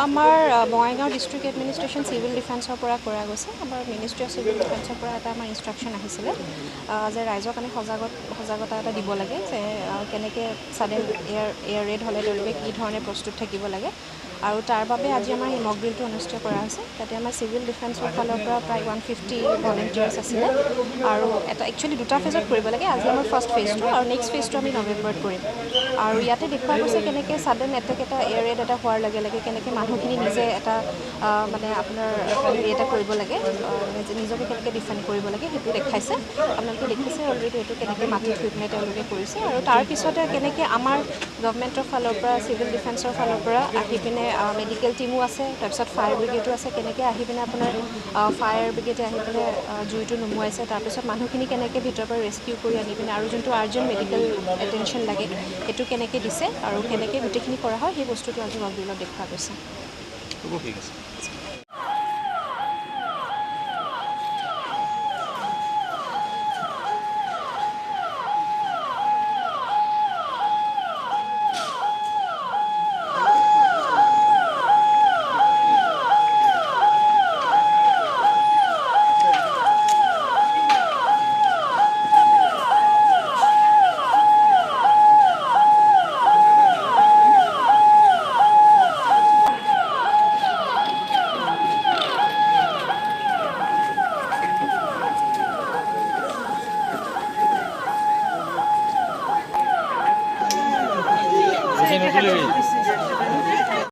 আমাৰ Bongaigaon district administration civil ডিফেন্সৰ পৰা কৰা গৈছে। আমাৰ মিনিষ্ট্ৰি অফ চিভিল ডিফেন্সৰ পৰা এটা আমাৰ ইনষ্ট্ৰাকশ্যন আহিছিলে যে ৰাইজক আমি সজাগতা এটা দিব লাগে যে কেনেকৈ ছাডেন এয়াৰ ৰেড হ'লে তেওঁলোকে কি ধৰণে প্ৰস্তুত থাকিব লাগে। আৰু তাৰ বাবে আজি আমাৰ এই মক ড্ৰিলটো অনুষ্ঠিত কৰা হৈছে। তাতে আমাৰ চিভিল ডিফেন্সৰ ফালৰ পৰা প্ৰায় 150 ভলেণ্টিয়াৰ্ছ আছিলে আৰু একচুৱেলি দুটা ফেজত কৰিব লাগে। আজি আমাৰ ফাৰ্ষ্ট ফেজটো আৰু নেক্সট ফেজটো আমি নৱেম্বৰত কৰিম। আৰু ইয়াতে দেখুওৱা গৈছে কেনেকৈ ছাডেন এটেক এটা এয়াৰ ৰেড এটা হোৱাৰ লগে লগে কেনেকৈ মানুহখিনি নিজে এটা মানে আপোনাৰ হেৰি এটা কৰিব লাগে, নিজকে কেনেকৈ ডিফেণ্ড কৰিব লাগে সেইটো দেখাইছে। আপোনালোকে দেখিছে অলৰেডি এইটো কেনেকৈ মাটিত থৈ পিনে তেওঁলোকে কৰিছে। আৰু তাৰপিছতে কেনেকৈ আমাৰ গভমেণ্টৰ ফালৰ পৰা চিভিল ডিফেন্সৰ ফালৰ পৰা আহি পিনে মেডিকেল টিমো আছে, তাৰপিছত ফায়াৰ ব্ৰিগেডো আছে, কেনেকৈ আহি পিনে আপোনাৰ ফায়াৰ ব্ৰিগেডে আহি পিনে জুইটো নুমুৱাইছে, তাৰপিছত মানুহখিনি কেনেকৈ ভিতৰৰ পৰা ৰেস্কিউ কৰি আনি পিনে আৰু যোনটো আৰ্জেণ্ট মেডিকেল এটেনশ্যন লাগে সেইটো কেনেকৈ দিছে আৰু কেনেকৈ গোটেইখিনি কৰা হয় সেই বস্তুটো আজি মক ড্ৰিলত দেখুওৱা গৈছে। ঠিক আছে।